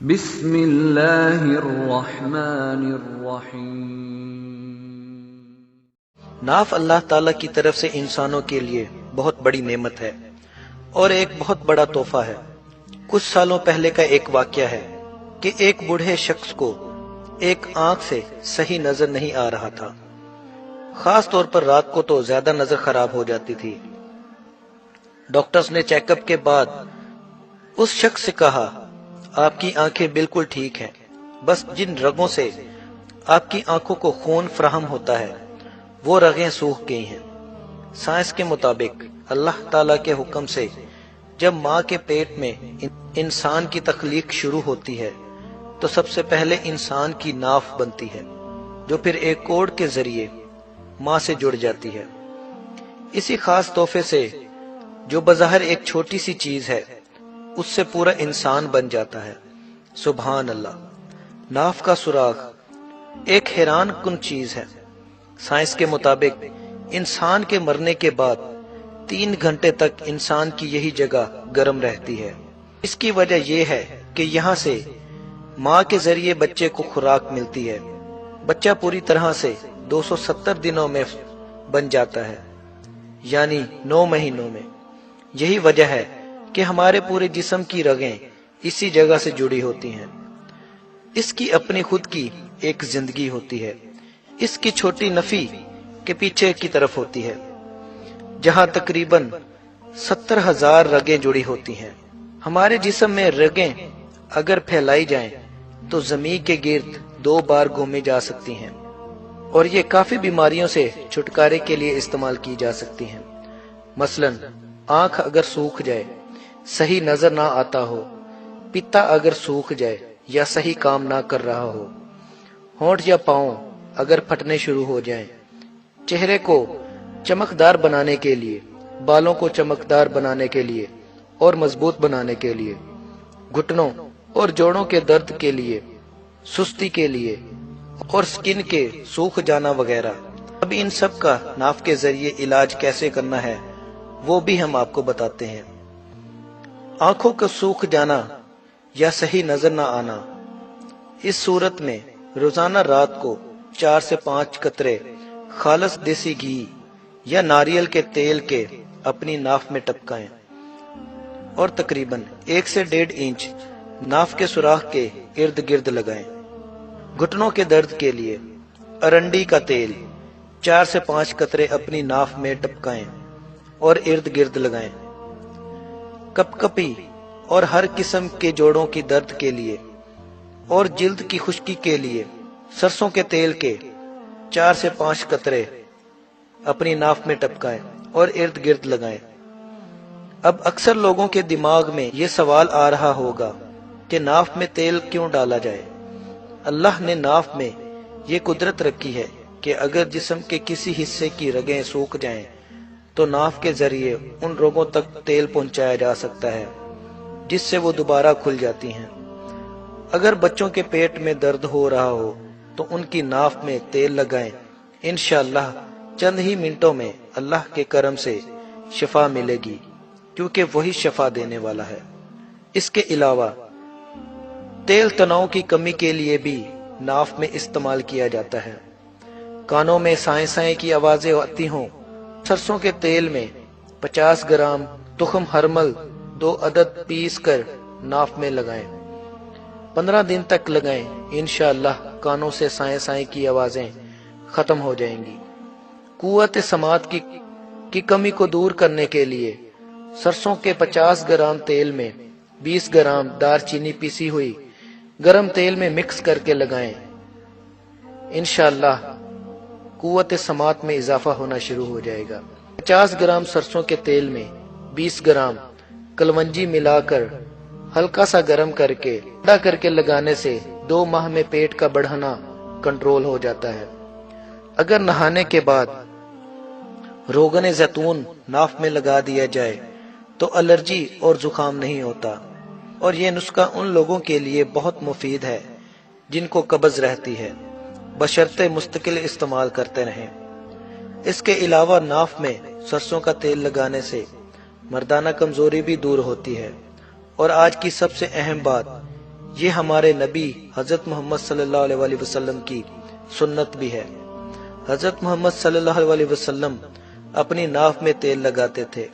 بسم اللہ الرحمن الرحیم۔ ناف اللہ تعالیٰ کی طرف سے انسانوں کے لیے بہت بڑی نعمت ہے اور ایک بہت بڑا تحفہ ہے۔ کچھ سالوں پہلے کا ایک واقعہ ہے کہ ایک بوڑھے شخص کو ایک آنکھ سے صحیح نظر نہیں آ رہا تھا، خاص طور پر رات کو تو زیادہ نظر خراب ہو جاتی تھی۔ ڈاکٹرز نے چیک اپ کے بعد اس شخص سے کہا، آپ کی آنکھیں بالکل ٹھیک ہیں، بس جن رگوں سے آپ کی آنکھوں کو خون فراہم ہوتا ہے وہ رگیں سوکھ گئی ہیں۔ سائنس کے مطابق اللہ تعالیٰ کے حکم سے جب ماں کے پیٹ میں انسان کی تخلیق شروع ہوتی ہے تو سب سے پہلے انسان کی ناف بنتی ہے، جو پھر ایک کوڈ کے ذریعے ماں سے جڑ جاتی ہے۔ اسی خاص تحفے سے جو بظاہر ایک چھوٹی سی چیز ہے، اس سے پورا انسان بن جاتا ہے۔ سبحان اللہ! ناف کا سوراخ ایک حیران کن چیز ہے۔ سائنس کے مطابق انسان کے مرنے کے بعد 3 گھنٹے تک انسان کی یہی جگہ گرم رہتی ہے۔ اس کی وجہ یہ ہے کہ یہاں سے ماں کے ذریعے بچے کو خوراک ملتی ہے۔ بچہ پوری طرح سے 270 دنوں میں بن جاتا ہے، یعنی 9 مہینوں میں۔ یہی وجہ ہے کہ ہمارے پورے جسم کی رگیں اسی جگہ سے جڑی ہوتی ہیں۔ اس کی اپنی خود کی ایک زندگی ہوتی ہے۔ اس کی چھوٹی نفی کے پیچھے کی طرف ہوتی ہے، جہاں تقریباً 70,000 رگیں جڑی ہوتی ہیں۔ ہمارے جسم میں رگیں اگر پھیلائی جائیں تو زمین کے گرد 2 بار گھومی جا سکتی ہیں، اور یہ کافی بیماریوں سے چھٹکارے کے لیے استعمال کی جا سکتی ہیں۔ مثلاً آنکھ اگر سوکھ جائے، صحیح نظر نہ آتا ہو، پتا اگر سوکھ جائے یا صحیح کام نہ کر رہا ہو، ہونٹ یا پاؤں اگر پھٹنے شروع ہو جائیں، چہرے کو چمکدار بنانے کے لیے، بالوں کو چمکدار بنانے کے لیے اور مضبوط بنانے کے لیے، گھٹنوں اور جوڑوں کے درد کے لیے، سستی کے لیے اور سکن کے سوکھ جانا وغیرہ۔ اب ان سب کا ناف کے ذریعے علاج کیسے کرنا ہے وہ بھی ہم آپ کو بتاتے ہیں۔ آنکھوں کا سوکھ جانا یا صحیح نظر نہ آنا، اس صورت میں روزانہ رات کو 4 سے 5 قطرے خالص دیسی گھی یا ناریل کے تیل کے اپنی ناف میں ٹپکائیں اور تقریباً 1 سے 1.5 انچ ناف کے سوراخ کے ارد گرد لگائیں۔ گھٹنوں کے درد کے لیے ارنڈی کا تیل 4 سے 5 قطرے اپنی ناف میں ٹپکائیں اور ارد گرد لگائیں۔ کپ کپی اور ہر قسم کے جوڑوں کی درد کے لیے اور جلد کی خشکی کے لیے سرسوں کے تیل کے 4 سے 5 قطرے اپنی ناف میں ٹپکائیں اور ارد گرد لگائیں۔ اب اکثر لوگوں کے دماغ میں یہ سوال آ رہا ہوگا کہ ناف میں تیل کیوں ڈالا جائے؟ اللہ نے ناف میں یہ قدرت رکھی ہے کہ اگر جسم کے کسی حصے کی رگیں سوکھ جائیں تو ناف کے ذریعے ان رگوں تک تیل پہنچایا جا سکتا ہے، جس سے وہ دوبارہ کھل جاتی ہیں۔ اگر بچوں کے پیٹ میں درد ہو رہا ہو تو ان کی ناف میں تیل لگائیں، انشاءاللہ چند ہی منٹوں میں اللہ کے کرم سے شفا ملے گی، کیونکہ وہی شفا دینے والا ہے۔ اس کے علاوہ تیل تناؤ کی کمی کے لیے بھی ناف میں استعمال کیا جاتا ہے۔ کانوں میں سائیں سائیں کی آوازیں آتی ہوں، سرسوں کے تیل میں 50 گرام تخم ہرمل 2 عدد پیس کر ناف میں لگائیں، 15 دن تک لگائیں، انشاءاللہ کانوں سے سائیں سائیں کی آوازیں ختم ہو جائیں گی۔ قوت سماعت کی کمی کو دور کرنے کے لیے سرسوں کے 50 گرام تیل میں 20 گرام دار چینی پیسی ہوئی گرم تیل میں مکس کر کے لگائیں، انشاءاللہ قوت سماعت میں اضافہ ہونا شروع ہو جائے گا۔ 50 گرام سرسوں کے تیل میں 20 گرام کلونجی ملا کر ہلکا سا گرم کر کے ٹھنڈا کر کے لگانے سے 2 ماہ میں پیٹ کا بڑھنا کنٹرول ہو جاتا ہے۔ اگر نہانے کے بعد روغن زیتون ناف میں لگا دیا جائے تو الرجی اور زکام نہیں ہوتا، اور یہ نسخہ ان لوگوں کے لیے بہت مفید ہے جن کو قبض رہتی ہے، بشرطے مستقل استعمال کرتے رہیں۔ اس کے علاوہ ناف میں سرسوں کا تیل لگانے سے مردانہ کمزوری بھی دور ہوتی ہے، اور آج کی سب سے اہم بات یہ ہمارے نبی حضرت محمد صلی اللہ علیہ وسلم کی سنت بھی ہے۔ حضرت محمد صلی اللہ علیہ وسلم اپنی ناف میں تیل لگاتے تھے۔